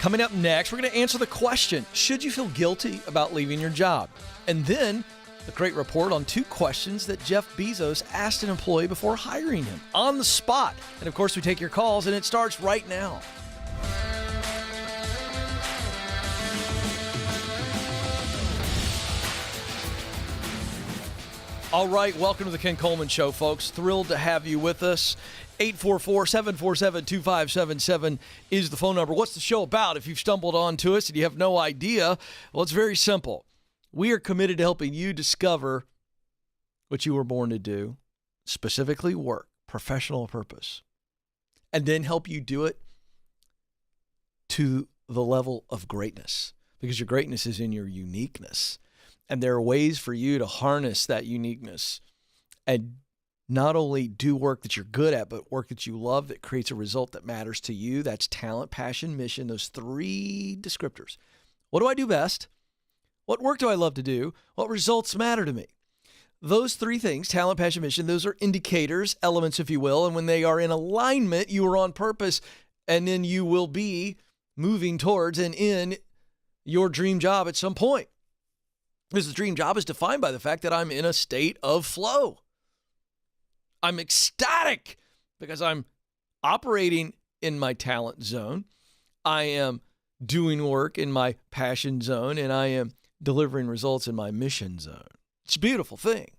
Coming up next, we're going to answer the question, should you feel guilty about leaving your job? And then a great report on 2 questions that Jeff Bezos asked an employee before hiring him on the spot. And of course, we take your calls, and it starts right now. All right, welcome to the Ken Coleman Show, folks. Thrilled to have you with us. 844-747-2577 is the phone number. What's the show about? If you've stumbled onto us and you have no idea, well, it's very simple. We are committed to helping you discover what you were born to do, specifically work, professional purpose, and then help you do it to the level of greatness, because your greatness is in your uniqueness. And there are ways for you to harness that uniqueness and not only do work that you're good at, but work that you love that creates a result that matters to you. That's talent, passion, mission, those 3 descriptors. What do I do best? What work do I love to do? What results matter to me? Those 3 things, talent, passion, mission, those are indicators, elements, if you will. And when they are in alignment, you are on purpose, and then you will be moving towards and in your dream job at some point. Because the dream job is defined by the fact that I'm in a state of flow. I'm ecstatic because I'm operating in my talent zone. I am doing work in my passion zone, and I am delivering results in my mission zone. It's a beautiful thing.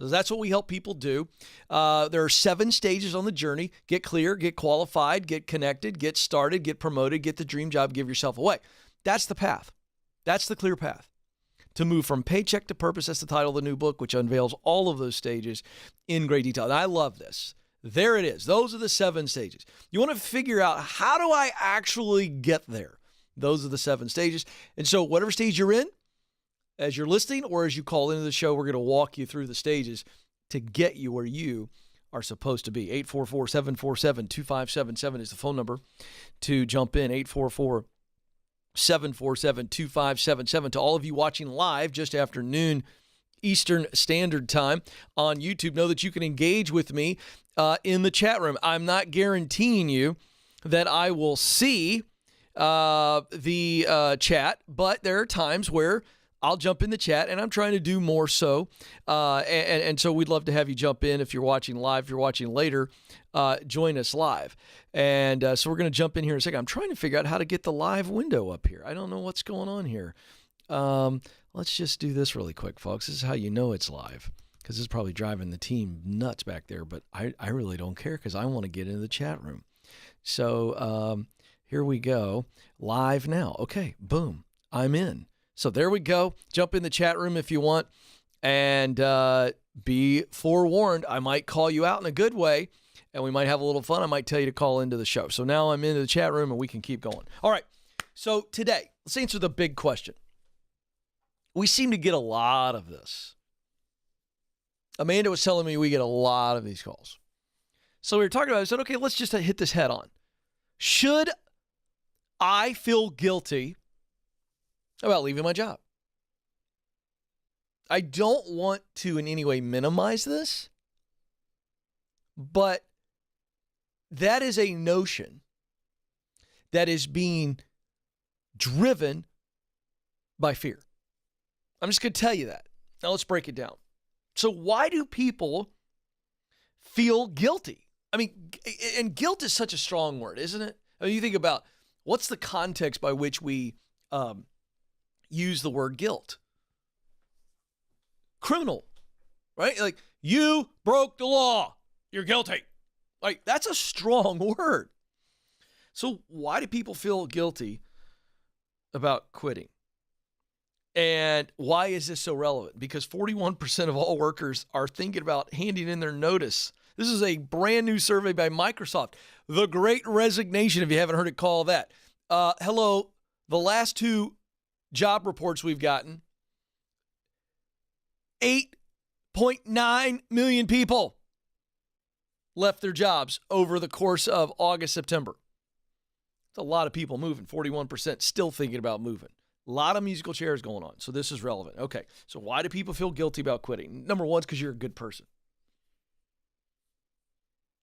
So that's what we help people do. There are 7 stages on the journey. Get clear, get qualified, get connected, get started, get promoted, get the dream job, give yourself away. That's the path. That's the clear path. To move from paycheck to purpose. That's the title of the new book, which unveils all of those stages in great detail. And I love this. There it is. Those are the 7 stages. You want to figure out, how do I actually get there? Those are the 7 stages. And so whatever stage you're in, as you're listening or as you call into the show, we're going to walk you through the stages to get you where you are supposed to be. 844-747-2577 is the phone number to jump in. 844-747-2577. To all of you watching live just after noon Eastern Standard Time on YouTube, know that you can engage with me in the chat room. I'm not guaranteeing you that I will see the chat, but there are times where I'll jump in the chat, and I'm trying to do more so. And so we'd love to have you jump in if you're watching live. If you're watching later, join us live. And so we're going to jump in here in a second. I'm trying to figure out how to get the live window up here. I don't know what's going on here. Let's just do this really quick, folks. This is how you know it's live, because this is probably driving the team nuts back there. But I really don't care, because I want to get into the chat room. So here we go. Live now. Okay, boom. I'm in. So there we go. Jump in the chat room if you want. And be forewarned, I might call you out in a good way, and we might have a little fun. I might tell you to call into the show. So now I'm into the chat room, and we can keep going. All right. So today, let's answer the big question. We seem to get a lot of this. Amanda was telling me we get a lot of these calls. So we were talking about it. I said, okay, let's just hit this head on. Should I feel guilty about leaving my job? I don't want to in any way minimize this, but that is a notion that is being driven by fear. I'm just going to tell you that. Now let's break it down. So why do people feel guilty? I mean, and guilt is such a strong word, isn't it? I mean, you think about what's the context by which we use the word guilt. Criminal, right? Like, you broke the law. You're guilty. Like, that's a strong word. So why do people feel guilty about quitting? And why is this so relevant? Because 41% of all workers are thinking about handing in their notice. This is a brand new survey by Microsoft. The Great Resignation, if you haven't heard it called that. Hello, the last 2 job reports we've gotten, 8.9 million people left their jobs over the course of August, September. It's a lot of people moving. 41% still thinking about moving. A lot of musical chairs going on. So this is relevant. Okay, so why do people feel guilty about quitting? Number one is because you're a good person.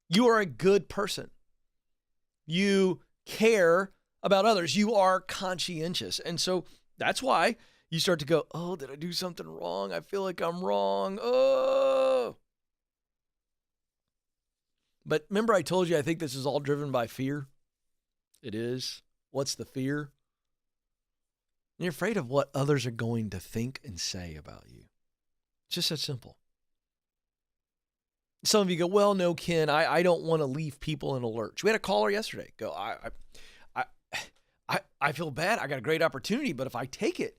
You are a good person. You care about others. You are conscientious. And so that's why you start to go, oh, did I do something wrong? I feel like I'm wrong. Oh. But remember I told you I think this is all driven by fear? It is. What's the fear? You're afraid of what others are going to think and say about you. It's just that simple. Some of you go, well, no, Ken, I don't want to leave people in a lurch. We had a caller yesterday go, I feel bad. I got a great opportunity, but if I take it,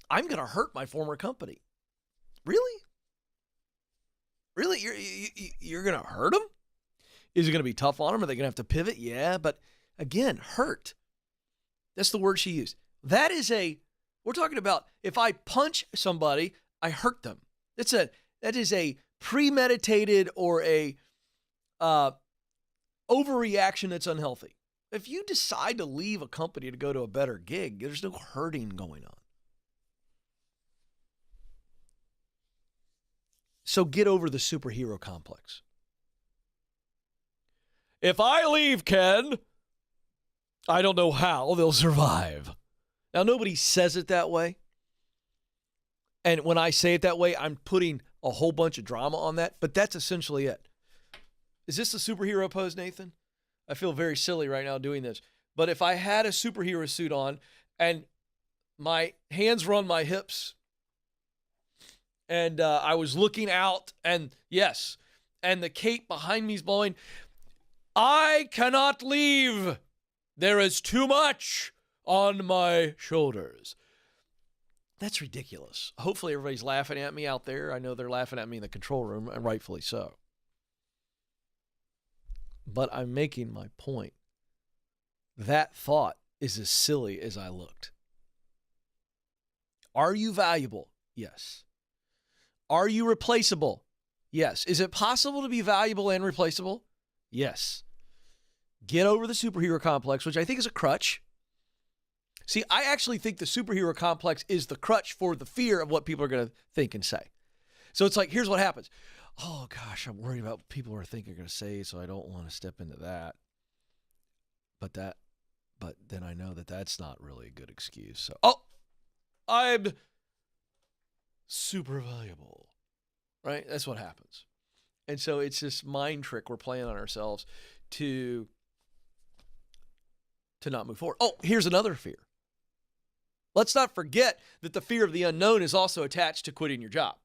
I'm going to hurt my former company. Really? Really? You're going to hurt them? Is it going to be tough on them? Are they going to have to pivot? Yeah, but again, hurt. That's the word she used. We're talking about if I punch somebody, I hurt them. That is a premeditated or a overreaction that's unhealthy. If you decide to leave a company to go to a better gig, there's no hurting going on. So get over the superhero complex. If I leave, Ken, I don't know how they'll survive. Now, nobody says it that way. And when I say it that way, I'm putting a whole bunch of drama on that, but that's essentially it. Is this a superhero pose, Nathan? I feel very silly right now doing this. But if I had a superhero suit on and my hands were on my hips and I was looking out and yes, and the cape behind me is blowing, I cannot leave. There is too much on my shoulders. That's ridiculous. Hopefully everybody's laughing at me out there. I know they're laughing at me in the control room, and rightfully so. But I'm making my point. That thought is as silly as I looked. Are you valuable? Yes. Are you replaceable? Yes. Is it possible to be valuable and replaceable? Yes. Get over the superhero complex, which I think is a crutch. See, I actually think the superhero complex is the crutch for the fear of what people are going to think and say. So it's like, here's what happens. Oh, gosh, I'm worried about what people are thinking are going to say, so I don't want to step into that. But then I know that that's not really a good excuse. So, I'm super valuable, right? That's what happens. And so it's this mind trick we're playing on ourselves to not move forward. Oh, here's another fear. Let's not forget that the fear of the unknown is also attached to quitting your job.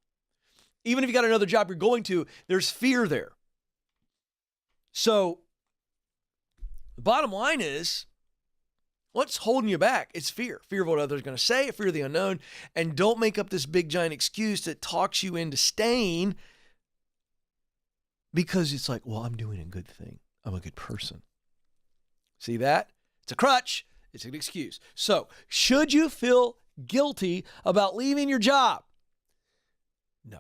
Even if you got another job you're going to, there's fear there. So the bottom line is, what's holding you back? It's fear. Fear of what others are going to say, fear of the unknown. And don't make up this big giant excuse that talks you into staying because it's like, well, I'm doing a good thing. I'm a good person. See that? It's a crutch. It's an excuse. So, should you feel guilty about leaving your job? No.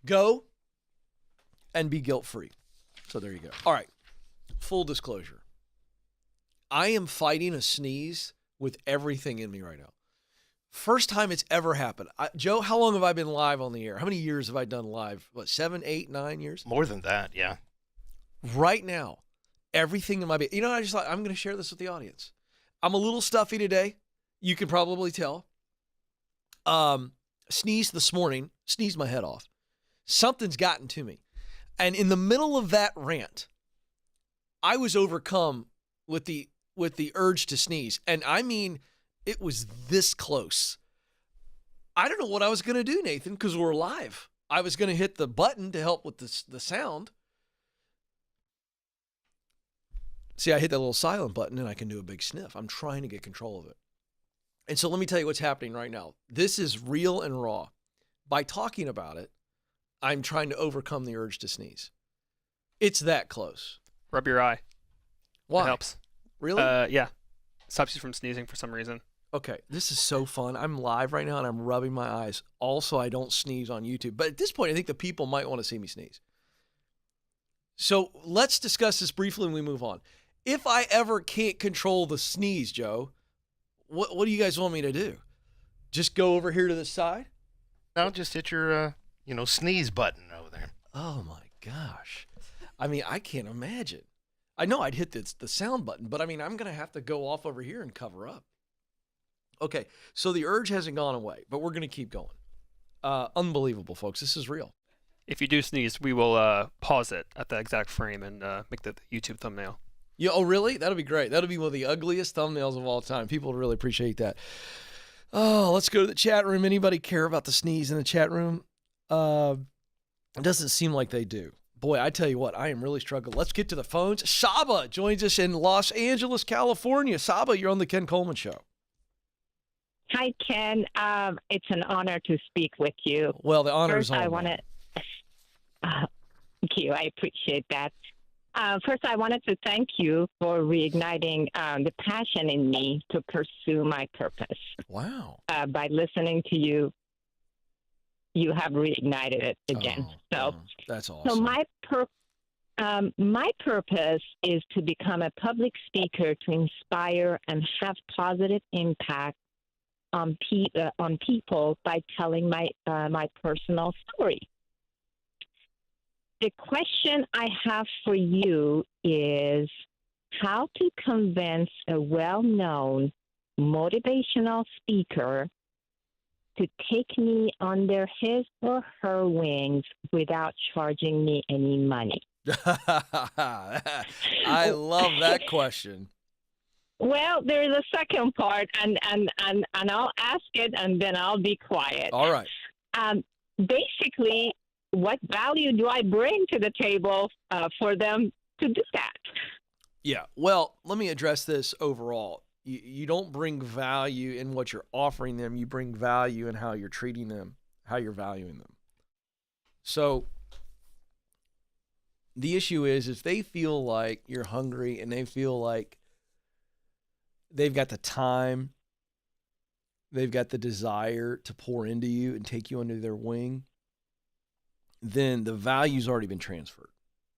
Go and be guilt-free. So there you go. All right. Full disclosure. I am fighting a sneeze with everything in me right now. First time it's ever happened. Joe, how long have I been live on the air? How many years have I done live? 7, 8, 9 years? More than that, yeah. Right now, everything in my body. You know, I just thought I'm going to share this with the audience. I'm a little stuffy today. You can probably tell. Sneezed this morning. Sneezed my head off. Something's gotten to me. And in the middle of that rant, I was overcome with the urge to sneeze. And I mean, it was this close. I don't know what I was going to do, Nathan, because we're live. I was going to hit the button to help with the sound. See, I hit that little silent button and I can do a big sniff. I'm trying to get control of it. And so let me tell you what's happening right now. This is real and raw. By talking about it, I'm trying to overcome the urge to sneeze. It's that close. Rub your eye. Why? It helps. Really? Yeah. Stops you from sneezing for some reason. Okay, this is so fun. I'm live right now and I'm rubbing my eyes. Also, I don't sneeze on YouTube. But at this point, I think the people might want to see me sneeze. So let's discuss this briefly when we move on. If I ever can't control the sneeze, Joe, what do you guys want me to do? Just go over here to the side? No, just hit your, sneeze button over there. Oh, my gosh. I mean, I can't imagine. I know I'd hit the sound button, but I mean, I'm going to have to go off over here and cover up. Okay, so the urge hasn't gone away, but we're going to keep going. Unbelievable, folks. This is real. If you do sneeze, we will pause it at the exact frame and make the YouTube thumbnail. Yeah. Oh, really? That'll be great. That'll be one of the ugliest thumbnails of all time. People would really appreciate that. Oh, let's go to the chat room. Anybody care about the sneeze in the chat room? It doesn't seem like they do. Boy, I tell you what, I am really struggling. Let's get to the phones. Saba joins us in Los Angeles, California. Saba, you're on the Ken Coleman Show. Hi, Ken. It's an honor to speak with you. Well, the honor is First, all I mine. want to thank you. I appreciate that. First, I wanted to thank you for reigniting the passion in me to pursue my purpose. Wow. By listening to you, you have reignited it again. That's awesome. So my purpose is to become a public speaker to inspire and have positive impact on people by telling my personal story. The question I have for you is how to convince a well-known motivational speaker to take me under his or her wings without charging me any money. I love that question. Well, there's a second part, and I'll ask it, and then I'll be quiet. All right. Basically, what value do I bring to the table for them to do that? Yeah. Well, let me address this overall. You don't bring value in what you're offering them. You bring value in how you're treating them, how you're valuing them. So the issue is if they feel like you're hungry and they feel like they've got the time, they've got the desire to pour into you and take you under their wing, then the value's already been transferred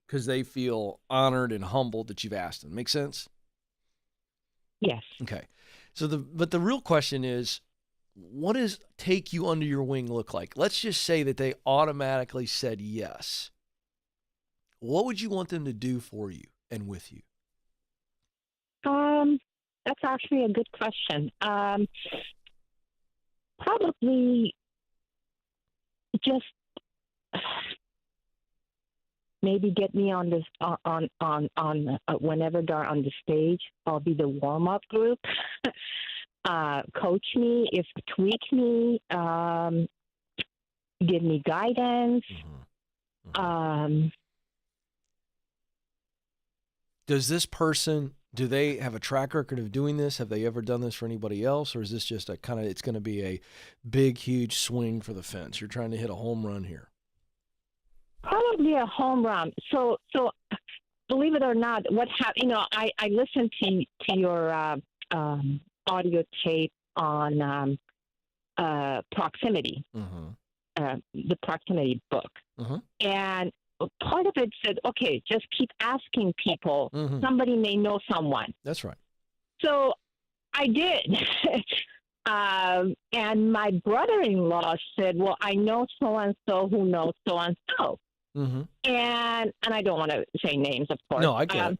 because they feel honored and humbled that you've asked them. Make sense? Yes. Okay. But the real question is, what does take you under your wing look like? Let's just say that they automatically said yes. What would you want them to do for you and with you? That's actually a good question. Probably just maybe get me on this on whenever they're on the stage. I'll be the warm up group. Coach me, tweak me, give me guidance. Does this person, do they have a track record of doing this? Have they ever done this for anybody else? Or is this just it's going to be a big, huge swing for the fence? You're trying to hit a home run here. Probably a home run. So believe it or not, I listened to your audio tape on proximity, the proximity book. And part of it said, okay, just keep asking people. Somebody may know someone. That's right. So I did. And my brother-in-law said, well, I know so-and-so who knows so-and-so. And I don't want to say names, of course. No, I get it.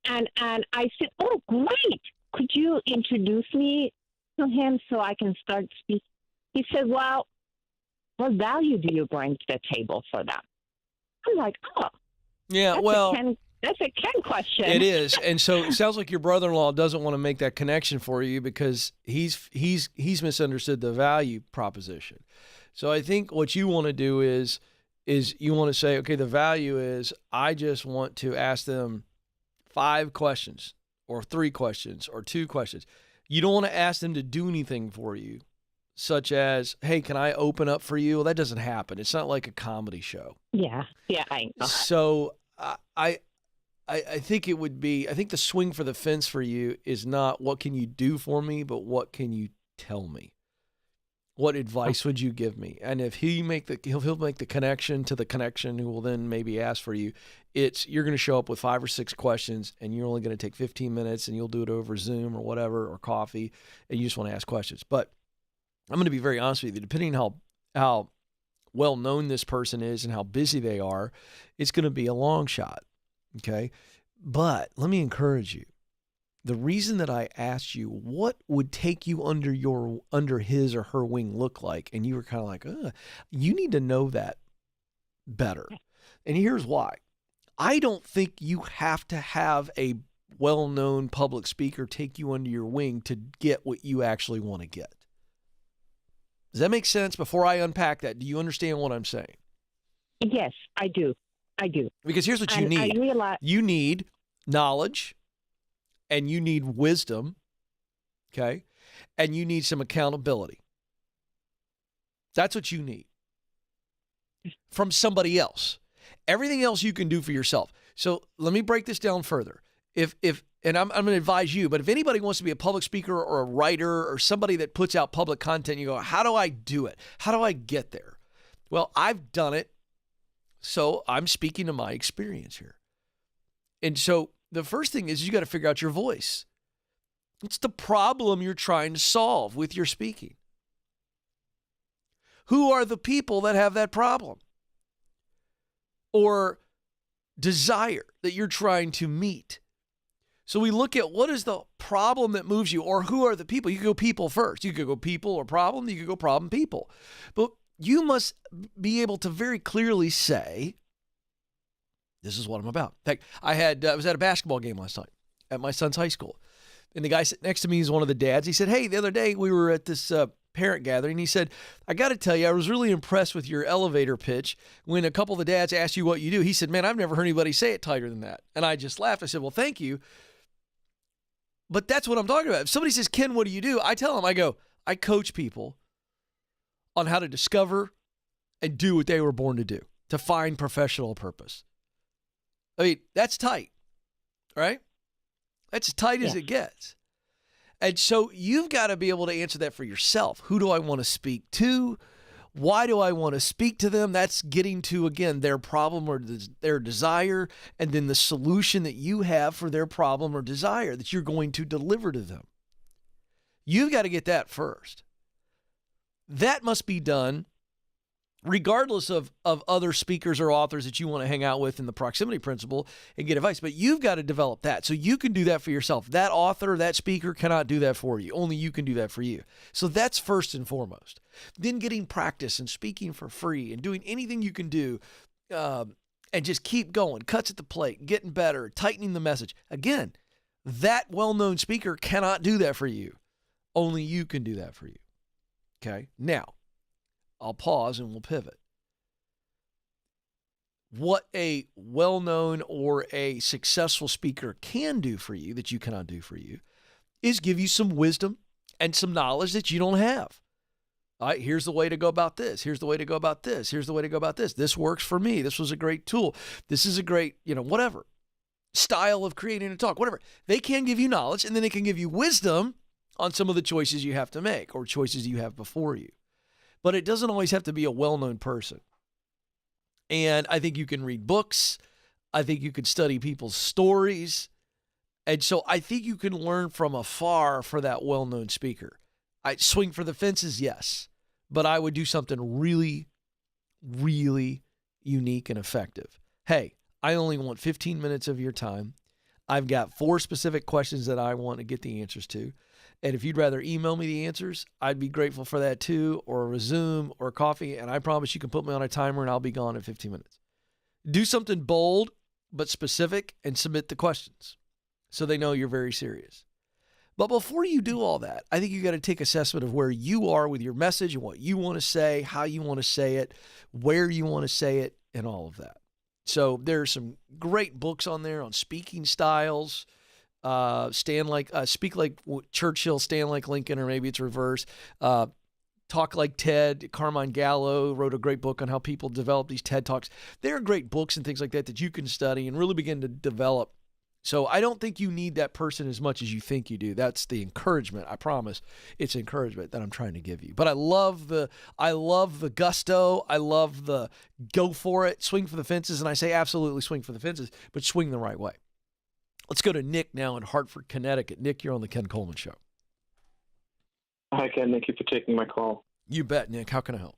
And I said, oh, great. Could you introduce me to him so I can start speaking? He said, well, what value do you bring to the table for them? I'm like, oh. Yeah, That's a Ken question. It is. And so it sounds like your brother-in-law doesn't want to make that connection for you because he's misunderstood the value proposition. So I think what you want to do is you want to say, okay, the value is I just want to ask them 5 questions or 3 questions or 2 questions. You don't want to ask them to do anything for you, such as, hey, can I open up for you? Well, that doesn't happen. It's not like a comedy show. Yeah, I know. So I think it would be, I think the swing for the fence for you is not what can you do for me, but what can you tell me? What advice would you give me? And if he'll make the connection to the connection who will then maybe ask for you, you're going to show up with 5 or 6 questions and you're only going to take 15 minutes and you'll do it over Zoom or whatever, or coffee, and you just want to ask questions. But I'm going to be very honest with you, depending on how well known this person is and how busy they are, it's going to be a long shot. Okay. But let me encourage you. The reason that I asked you what would take you under his or her wing look like, and you were kind of like, you need to know that better. And here's why. I don't think you have to have a well-known public speaker take you under your wing to get what you actually want to get. Does that make sense? Before I unpack that, do you understand what I'm saying? Yes, I do. Because here's what you need. You need knowledge, and you need wisdom, okay? And you need some accountability. That's what you need from somebody else. Everything else you can do for yourself. So let me break this down further. And I'm going to advise you, but if anybody wants to be a public speaker or a writer or somebody that puts out public content, you go, how do I do it? How do I get there? Well, I've done it, so I'm speaking to my experience here. And so the first thing is you got to figure out your voice. What's the problem you're trying to solve with your speaking? Who are the people that have that problem or desire that you're trying to meet? So we look at what is the problem that moves you, or who are the people. You could go people first. You could go people or problem. You could go problem people. But you must be able to very clearly say, this is what I'm about. In fact, I was at a basketball game last night at my son's high school. And the guy sitting next to me is one of the dads. He said, hey, the other day we were at this parent gathering. He said, I got to tell you, I was really impressed with your elevator pitch. When a couple of the dads asked you what you do, he said, man, I've never heard anybody say it tighter than that. And I just laughed. I said, well, thank you. But that's what I'm talking about. If somebody says, Ken, what do you do? I tell them, I coach people on how to discover and do what they were born to do, to find professional purpose. I mean, that's tight, right? That's as tight as it gets. And so you've got to be able to answer that for yourself. Who do I want to speak to? Why do I want to speak to them? That's getting to, again, their problem or their desire, and then the solution that you have for their problem or desire that you're going to deliver to them. You've got to get that first. That must be done regardless of other speakers or authors that you want to hang out with in the proximity principle and get advice. But you've got to develop that. So you can do that for yourself. That author, that speaker cannot do that for you. Only you can do that for you. So that's first and foremost. Then getting practice and speaking for free and doing anything you can do and just keep going. Cuts at the plate, getting better, tightening the message. Again, that well-known speaker cannot do that for you. Only you can do that for you. Okay? Now, I'll pause and we'll pivot. What a well-known or a successful speaker can do for you that you cannot do for you is give you some wisdom and some knowledge that you don't have. All right, here's the way to go about this. Here's the way to go about this. Here's the way to go about this. This works for me. This was a great tool. This is a great, whatever style of creating a talk, whatever. They can give you knowledge, and then they can give you wisdom on some of the choices you have to make or choices you have before you. But it doesn't always have to be a well-known person. And I think you can read books. I think you can study people's stories. And so I think you can learn from afar for that well-known speaker. I'd swing for the fences, yes. But I would do something really, really unique and effective. Hey, I only want 15 minutes of your time. I've got 4 specific questions that I want to get the answers to. And if you'd rather email me the answers, I'd be grateful for that too, or a Zoom or coffee. And I promise you can put me on a timer and I'll be gone in 15 minutes. Do something bold but specific and submit the questions so they know you're very serious. But before you do all that, I think you got to take assessment of where you are with your message and what you want to say, how you want to say it, where you want to say it, and all of that. So there's some great books on there on speaking styles. Speak like Churchill, stand like Lincoln, or maybe it's reverse. Talk like Ted. Carmine Gallo wrote a great book on how people develop these TED Talks. There are great books and things like that you can study and really begin to develop. So I don't think you need that person as much as you think you do. That's the encouragement. I promise it's encouragement that I'm trying to give you. But I love the gusto. I love the go for it, swing for the fences. And I say absolutely swing for the fences, but swing the right way. Let's go to Nick now in Hartford, Connecticut. Nick, you're on the Ken Coleman Show. Hi, Ken. Thank you for taking my call. You bet, Nick. How can I help?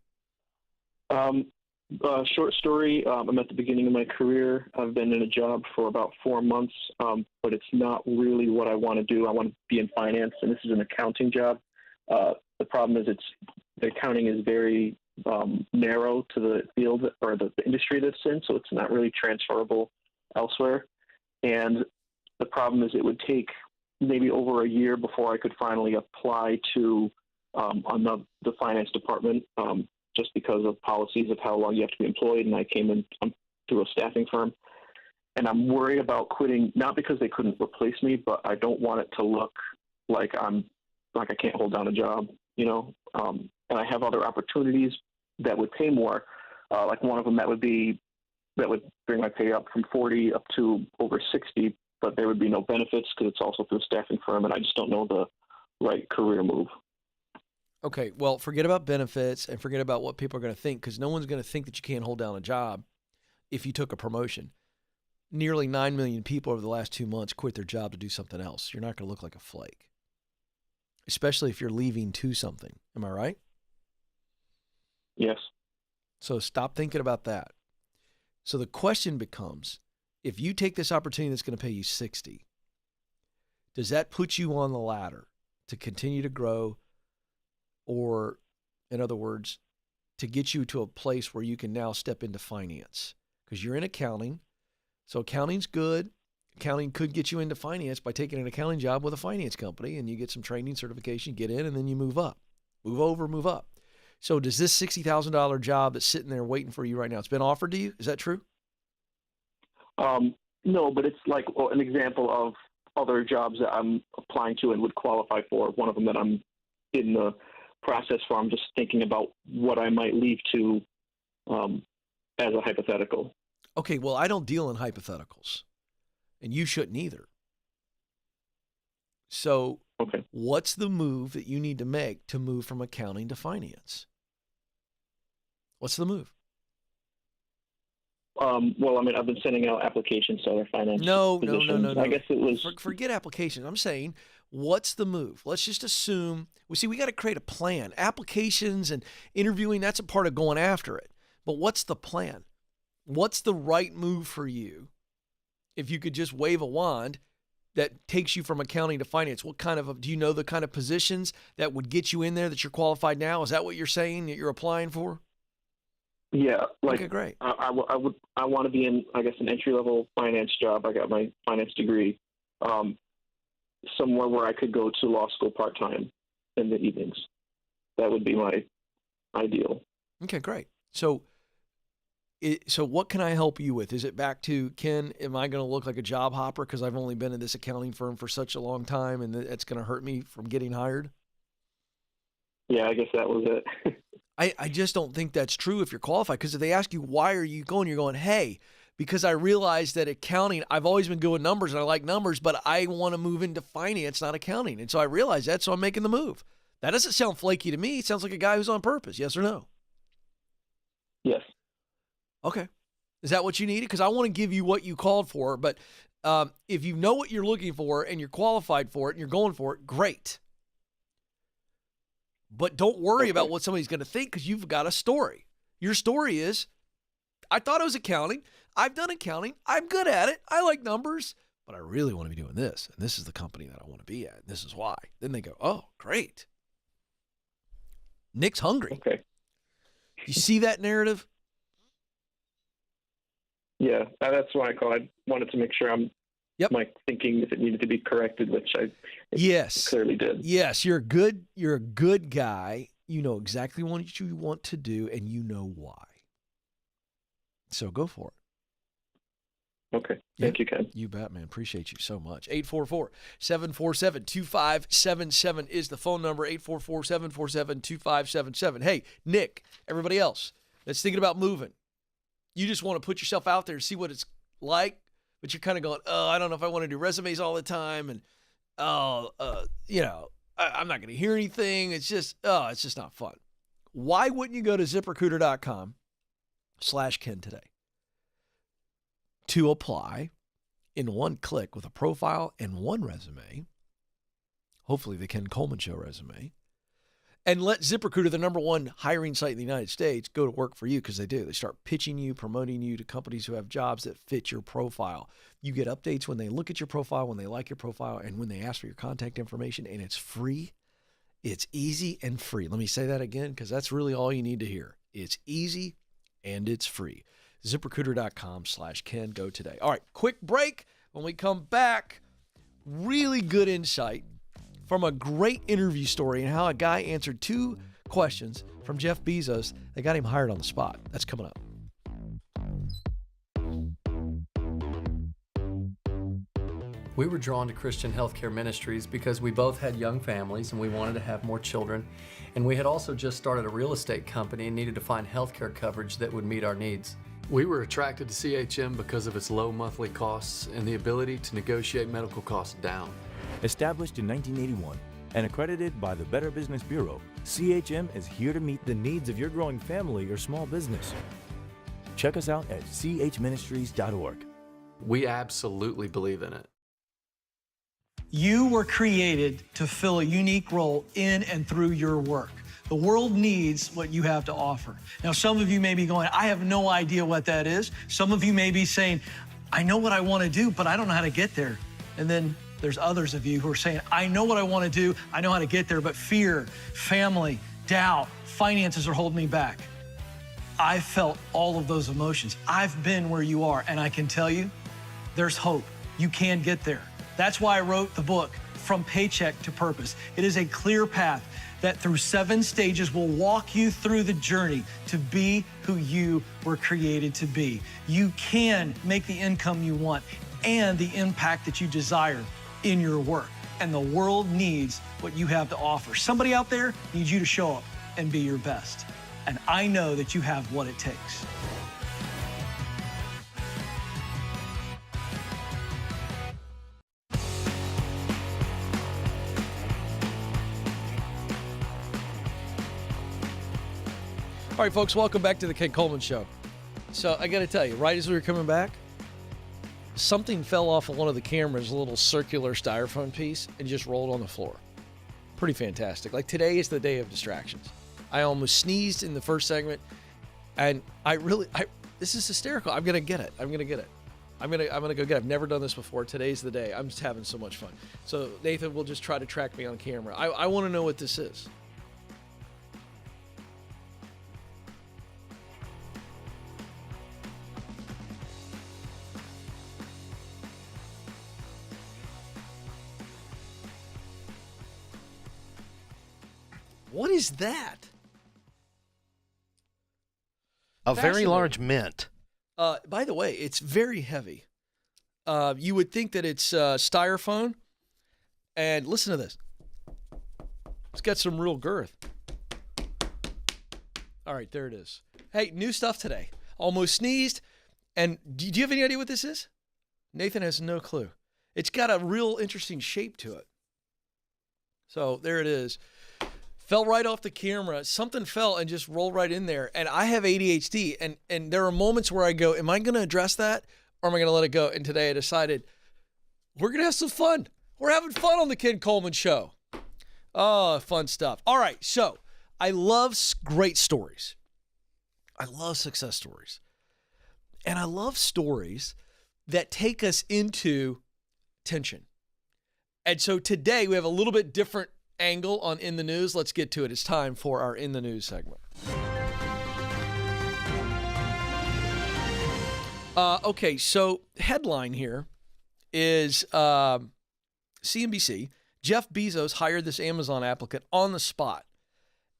Short story. I'm at the beginning of my career. I've been in a job for about 4 months, but it's not really what I want to do. I want to be in finance, and this is an accounting job. The problem is the accounting is very narrow to the field or the industry that's in, so it's not really transferable elsewhere. And the problem is it would take maybe over a year before I could finally apply to the finance department, just because of policies of how long you have to be employed. And I came in through a staffing firm, and I'm worried about quitting, not because they couldn't replace me, but I don't want it to look like I can't hold down a job, and I have other opportunities that would pay more. Like one of them that would bring my pay up from 40 up to over 60, but there would be no benefits because it's also through a staffing firm, and I just don't know the right career move. Okay, well, forget about benefits and forget about what people are going to think, because no one's going to think that you can't hold down a job if you took a promotion. Nearly 9 million people over the last 2 months quit their job to do something else. You're not going to look like a flake, especially if you're leaving to something. Am I right? Yes. So stop thinking about that. So the question becomes, if you take this opportunity that's going to pay you 60, does that put you on the ladder to continue to grow? Or, in other words, to get you to a place where you can now step into finance? Because you're in accounting. So accounting's good. Accounting could get you into finance by taking an accounting job with a finance company, and you get some training certification, get in, and then you move up. Move over, move up. So does this $60,000 job that's sitting there waiting for you right now, it's been offered to you? Is that true? No, but it's like an example of other jobs that I'm applying to and would qualify for. One of them that I'm in the process for. I'm just thinking about what I might leave to as a hypothetical. Okay, well, I don't deal in hypotheticals, and you shouldn't either. So Okay. What's the move that you need to make to move from accounting to finance? What's the move? Well, I mean, I've been sending out applications to other finance No. positions. I guess it was... Forget applications. I'm saying, what's the move? Let's just assume, we got to create a plan. Applications and interviewing, that's a part of going after it. But what's the plan? What's the right move for you? If you could just wave a wand that takes you from accounting to finance, do you know the kind of positions that would get you in there that you're qualified now? Is that what you're saying that you're applying for? Yeah, okay, great. I want to be in, I guess, an entry-level finance job. I got my finance degree, somewhere where I could go to law school part-time in the evenings. That would be my ideal. Okay, great. So what can I help you with? Is it back to, Ken, am I going to look like a job hopper because I've only been in this accounting firm for such a long time and that's going to hurt me from getting hired? Yeah, I guess that was it. I just don't think that's true if you're qualified, because if they ask you, why are you going, you're going, hey, because I realized that accounting, I've always been good with numbers and I like numbers, but I want to move into finance, not accounting. And so I realized that, so I'm making the move. That doesn't sound flaky to me. It sounds like a guy who's on purpose. Yes or no? Yes. Okay. Is that what you needed? Because I want to give you what you called for, but if you know what you're looking for and you're qualified for it and you're going for it, great. But don't worry about what somebody's going to think, because you've got a story. Your story is, I thought it was accounting. I've done accounting. I'm good at it. I like numbers, but I really want to be doing this. And this is the company that I want to be at. And this is why. Then they go, oh, great. Nick's hungry. Okay. You see that narrative? Yeah, that's why I called. I wanted to make sure my thinking, if it needed to be corrected, which I clearly did. Yes, you're a good guy. You know exactly what you want to do, and you know why. So go for it. Okay. Thank you, Ken. You bet, man. Appreciate you so much. 844-747-2577 is the phone number, 844-747-2577. Hey, Nick, everybody else that's thinking about moving, you just want to put yourself out there and see what it's like, but you're kind of going, oh, I don't know if I want to do resumes all the time, and I'm not going to hear anything. It's just not fun. Why wouldn't you go to ZipRecruiter.com/Ken today to apply in one click with a profile and one resume, hopefully the Ken Coleman Show resume, And let ZipRecruiter, the number one hiring site in the United States, go to work for you, because they do. They start pitching you, promoting you to companies who have jobs that fit your profile. You get updates when they look at your profile, when they like your profile, and when they ask for your contact information, and it's free. It's easy and free. Let me say that again, because that's really all you need to hear. It's easy and it's free. ZipRecruiter.com/Ken. Go today. All right, quick break. When we come back, really good insight from a great interview story and how a guy answered 2 questions from Jeff Bezos that got him hired on the spot. That's coming up. We were drawn to Christian Healthcare Ministries because we both had young families and we wanted to have more children. And we had also just started a real estate company and needed to find healthcare coverage that would meet our needs. We were attracted to CHM because of its low monthly costs and the ability to negotiate medical costs down. Established in 1981 and accredited by the Better Business Bureau, CHM is here to meet the needs of your growing family or small business. Check us out at chministries.org. We absolutely believe in it. You were created to fill a unique role in and through your work. The world needs what you have to offer. Now, some of you may be going, I have no idea what that is. Some of you may be saying, I know what I want to do, but I don't know how to get there. And then there's others of you who are saying, I know what I want to do, I know how to get there, but fear, family, doubt, finances are holding me back. I felt all of those emotions. I've been where you are, and I can tell you, there's hope. You can get there. That's why I wrote the book, From Paycheck to Purpose. It is a clear path that through 7 stages will walk you through the journey to be who you were created to be. You can make the income you want and the impact that you desire in your work. And the world needs what you have to offer. Somebody out there needs you to show up and be your best. And I know that you have what it takes. All right, folks, welcome back to the Ken Coleman Show. So I got to tell you, right as we were coming back, something fell off of one of the cameras, a little circular styrofoam piece, and just rolled on the floor. Pretty fantastic. Like, today is the day of distractions. I almost sneezed in the first segment, and this is hysterical. I'm gonna get it. I'm gonna go get it. I've never done this before. Today's the day. I'm just having so much fun. So Nathan will just try to track me on camera. I want to know what this is. What is that? A very Fascinating. large mint. By the way, it's very heavy. You would think that it's styrofoam. And listen to this. It's got some real girth. All right, there it is. Hey, new stuff today. Almost sneezed. And do you have any idea what this is? Nathan has no clue. It's got a real interesting shape to it. So there it is. Fell right off the camera. Something fell and just rolled right in there. And I have ADHD. And there are moments where I go, am I going to address that or am I going to let it go? And today I decided we're going to have some fun. We're having fun on the Ken Coleman Show. Oh, fun stuff. All right. So I love great stories. I love success stories. And I love stories that take us into tension. And so today we have a little bit different angle on In the News. Let's get to it. It's time for our In the News segment. Okay, so headline here is CNBC. Jeff Bezos hired this Amazon applicant on the spot.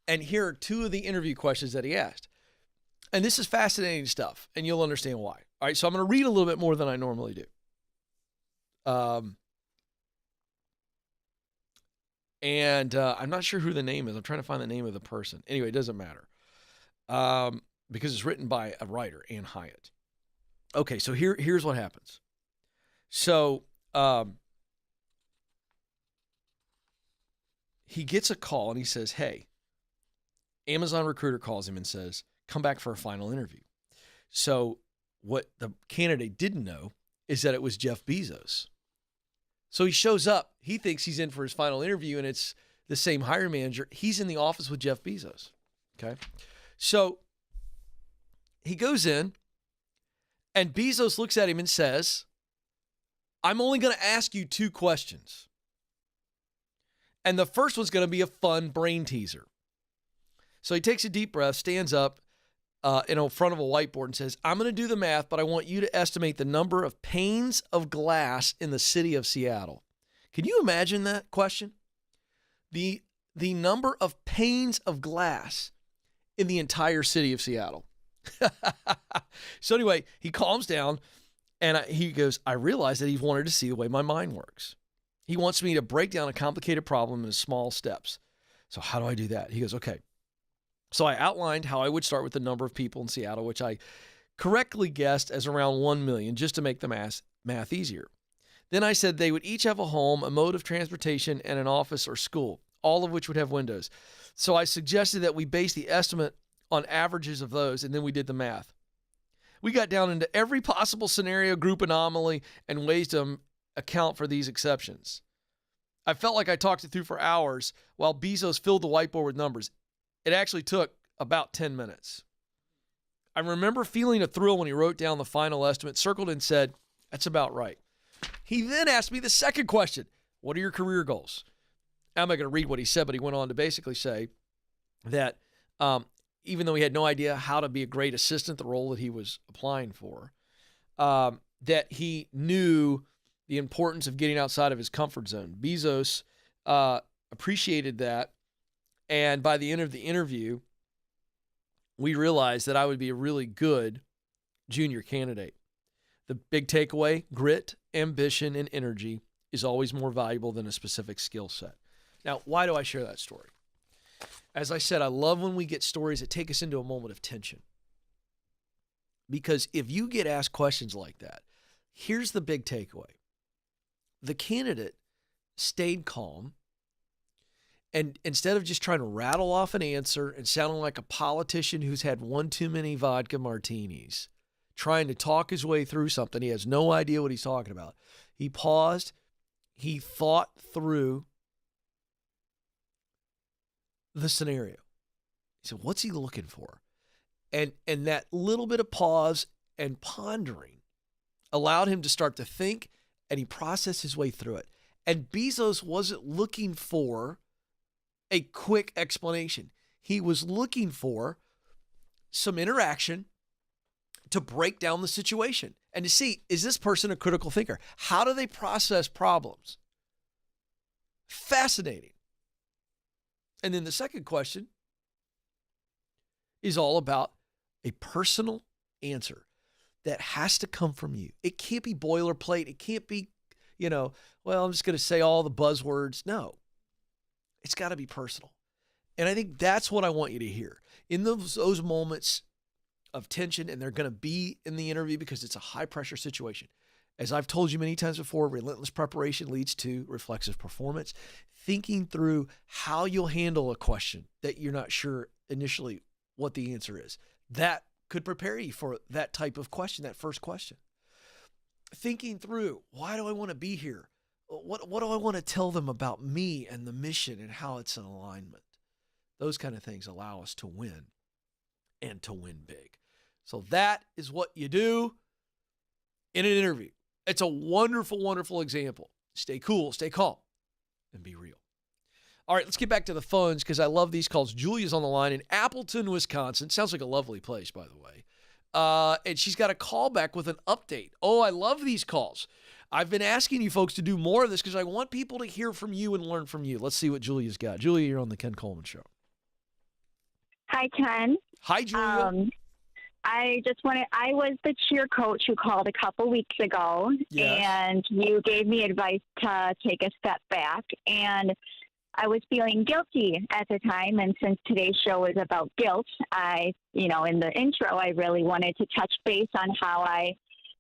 And here are 2 of the interview questions that he asked. And this is fascinating stuff, and you'll understand why. All right, so I'm going to read a little bit more than I normally do. And I'm not sure who the name is. I'm trying to find the name of the person. Anyway, it doesn't matter because it's written by a writer, Ann Hyatt. Okay, so here's what happens. So he gets a call and he says, hey, Amazon recruiter calls him and says, come back for a final interview. So what the candidate didn't know is that it was Jeff Bezos. So he shows up. He thinks he's in for his final interview, and it's the same hiring manager. He's in the office with Jeff Bezos. Okay. So he goes in, and Bezos looks at him and says, I'm only going to ask you 2 questions. And the first one's going to be a fun brain teaser. So he takes a deep breath, stands up in front of a whiteboard and says, I'm going to do the math, but I want you to estimate the number of panes of glass in the city of Seattle. Can you imagine that question? The number of panes of glass in the entire city of Seattle. So anyway, he calms down and he goes, I realize that he wanted to see the way my mind works. He wants me to break down a complicated problem in small steps. So how do I do that? He goes, okay. So I outlined how I would start with the number of people in Seattle, which I correctly guessed as around 1 million, just to make the math easier. Then I said they would each have a home, a mode of transportation, and an office or school, all of which would have windows. So I suggested that we base the estimate on averages of those, and then we did the math. We got down into every possible scenario, group anomaly, and ways to account for these exceptions. I felt like I talked it through for hours while Bezos filled the whiteboard with numbers. It actually took about 10 minutes. I remember feeling a thrill when he wrote down the final estimate, circled and said, that's about right. He then asked me the second question, what are your career goals? I'm not going to read what he said, but he went on to basically say that even though he had no idea how to be a great assistant, the role that he was applying for, that he knew the importance of getting outside of his comfort zone. Bezos appreciated that. And by the end of the interview, we realized that I would be a really good junior candidate. The big takeaway, grit, ambition, and energy is always more valuable than a specific skill set. Now, why do I share that story? As I said, I love when we get stories that take us into a moment of tension. Because if you get asked questions like that, here's the big takeaway. The candidate stayed calm, and instead of just trying to rattle off an answer and sounding like a politician who's had one too many vodka martinis, trying to talk his way through something, he has no idea what he's talking about. He paused, he thought through the scenario. He said, what's he looking for? And that little bit of pause and pondering allowed him to start to think, and he processed his way through it. And Bezos wasn't looking for a quick explanation. He was looking for some interaction to break down the situation and to see, is this person a critical thinker? How do they process problems? Fascinating. And then the second question is all about a personal answer that has to come from you. It can't be boilerplate. It can't be, well, I'm just going to say all the buzzwords. No. It's got to be personal. And I think that's what I want you to hear. In those moments of tension, and they're going to be in the interview because it's a high-pressure situation. As I've told you many times before, relentless preparation leads to reflexive performance. Thinking through how you'll handle a question that you're not sure initially what the answer is. That could prepare you for that type of question, that first question. Thinking through, why do I want to be here? What do I want to tell them about me and the mission and how it's in alignment? Those kind of things allow us to win and to win big. So that is what you do in an interview. It's a wonderful, wonderful example. Stay cool, stay calm, and be real. All right, let's get back to the phones because I love these calls. Julia's on the line in Appleton, Wisconsin. Sounds like a lovely place, by the way. And she's got a call back with an update. Oh, I love these calls. I've been asking you folks to do more of this because I want people to hear from you and learn from you. Let's see what Julia's got. Julia, you're on the Ken Coleman Show. Hi, Ken. Hi, Julia. I was the cheer coach who called a couple weeks ago, Yes. and you gave me advice to take a step back, and I was feeling guilty at the time, and since today's show is about guilt, in the intro, I really wanted to touch base on how I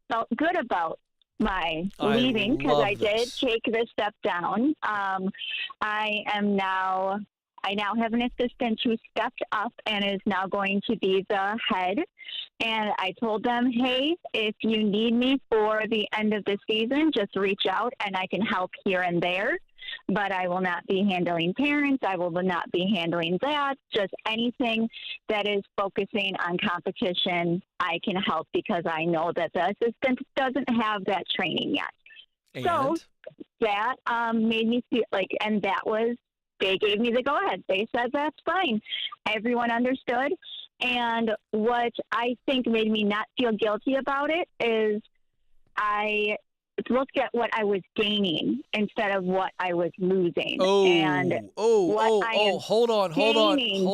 felt good about my leaving, because I did take the step down. I now have an assistant who stepped up and is now going to be the head. And I told them, hey, if you need me for the end of the season, just reach out and I can help here and there. but I will not be handling parents. I will not be handling that. Just anything that is focusing on competition, I can help because I know that the assistant doesn't have that training yet. And? So that made me feel like, and that was, they gave me the go ahead. They said that's fine. Everyone understood. And what I think made me not feel guilty about it is I looked at what I was gaining instead of what I was losing. Hold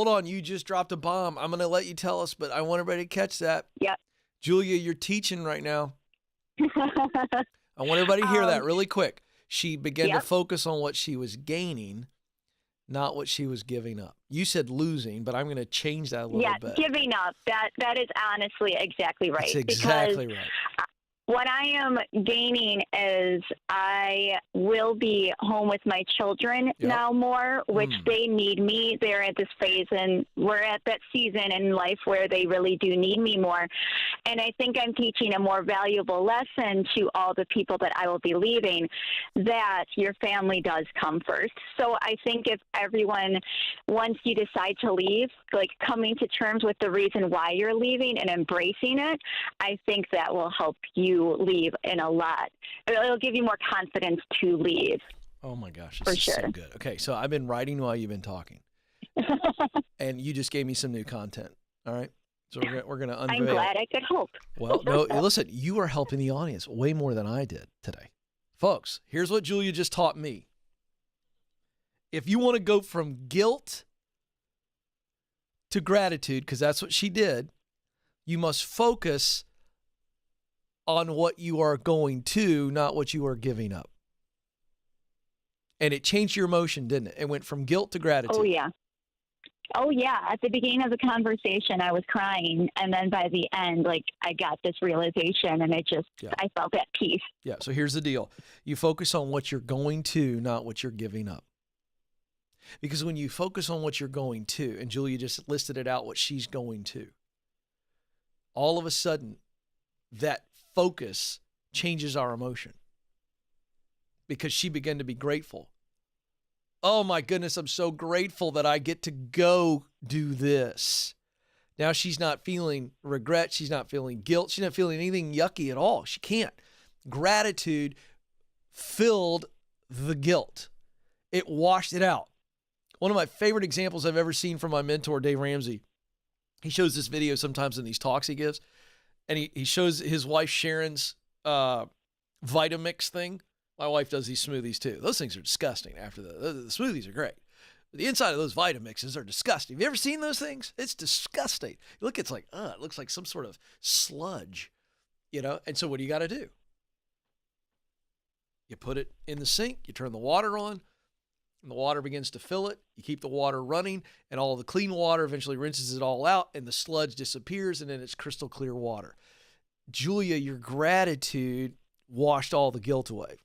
on. You just dropped a bomb. I'm going to let you tell us, but I want everybody to catch that. Yep. Julia, you're teaching right now. I want everybody to hear that really quick. She began to focus on what she was gaining, not what she was giving up. You said losing, but I'm going to change that a little bit. Yeah, giving up. That is honestly exactly right. That's exactly right. What I am gaining is I will be home with my children now more, which they need me. They're at this phase, and we're at that season in life where they really do need me more. And I think I'm teaching a more valuable lesson to all the people that I will be leaving, that your family does come first. So I think if everyone, once you decide to leave, like coming to terms with the reason why you're leaving and embracing it, I think that will help you leave in a lot. It'll give you more confidence to leave. Oh my gosh, this is so good. Okay, so I've been writing while you've been talking, and you just gave me some new content. All right, so we're gonna unveil. I'm glad I could help. Well, no, listen, you are helping the audience way more than I did today, folks. Here's what Julia just taught me. If you want to go from guilt to gratitude, because that's what she did, you must focus on what you are going to, not what you are giving up. And it changed your emotion, didn't it? It went from guilt to gratitude. Oh, yeah. At the beginning of the conversation, I was crying. And then by the end, like, I got this realization, and I felt at peace. Yeah. So here's the deal. You focus on what you're going to, not what you're giving up. Because when you focus on what you're going to, and Julia just listed it out, what she's going to, all of a sudden, that focus changes our emotion, because she began to be grateful. Oh my goodness, I'm so grateful that I get to go do this. Now she's not feeling regret. She's not feeling guilt. She's not feeling anything yucky at all. She can't. Gratitude filled the guilt. It washed it out. One of my favorite examples I've ever seen from my mentor, Dave Ramsey. He shows this video sometimes in these talks he gives. And he shows his wife Sharon's Vitamix thing. My wife does these smoothies too. Those things are disgusting. After the smoothies are great. But the inside of those Vitamixes are disgusting. Have you ever seen those things? It's disgusting. Look, it's like, it looks like some sort of sludge, you know? And so what do you got to do? You put it in the sink, you turn the water on, and the water begins to fill it. You keep the water running, and all the clean water eventually rinses it all out, and the sludge disappears, and then it's crystal clear water. Julia, your gratitude washed all the guilt away.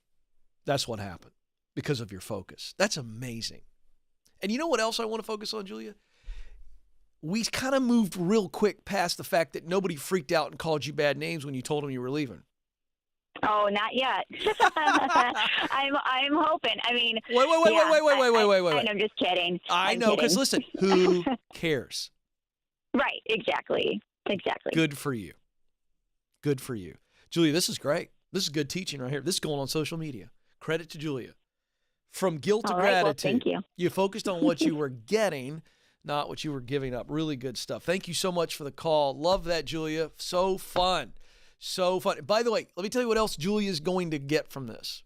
That's what happened because of your focus. That's amazing. And you know what else I want to focus on, Julia? We kind of moved real quick past the fact that nobody freaked out and called you bad names when you told them you were leaving. Oh, not yet. I'm hoping. I mean, wait. I'm just kidding. I know, because listen, who cares? Right, exactly. Good for you. Julia, this is great. This is good teaching right here. This is going on social media. Credit to Julia. From guilt to gratitude. Well, thank you. You focused on what you were getting, not what you were giving up. Really good stuff. Thank you so much for the call. Love that, Julia. So fun. By the way, let me tell you what else Julia is going to get from this.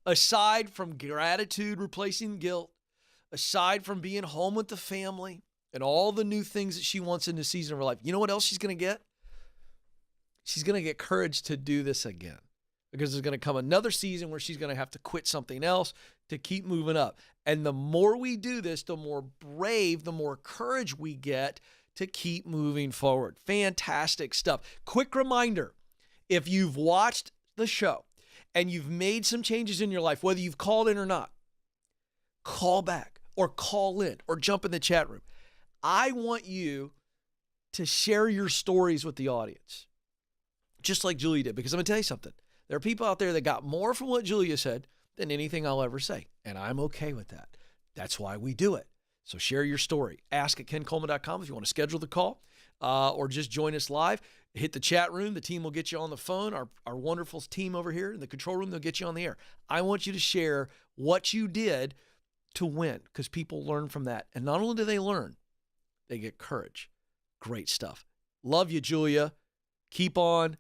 Aside from gratitude replacing guilt, aside from being home with the family and all the new things that she wants in the season of her life, you know what else she's going to get? She's going to get courage to do this again, because there's going to come another season where she's going to have to quit something else to keep moving up. And the more we do this, the more brave, the more courage we get to keep moving forward. Fantastic stuff. Quick reminder, if you've watched the show and you've made some changes in your life, whether you've called in or not, call back or call in or jump in the chat room. I want you to share your stories with the audience, just like Julia did, because I'm going to tell you something. There are people out there that got more from what Julia said than anything I'll ever say. And I'm okay with that. That's why we do it. So share your story. Ask at kencoleman.com if you want to schedule the call or just join us live. Hit the chat room. The team will get you on the phone. Our wonderful team over here in the control room, they'll get you on the air. I want you to share what you did to win because people learn from that. And not only do they learn, they get courage. Great stuff. Love you, Julia. Keep on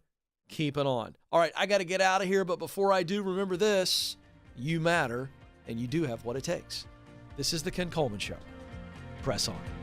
keeping on. All right, I got to get out of here. But before I do, remember this. You matter, and you do have what it takes. This is the Ken Coleman Show. Press on.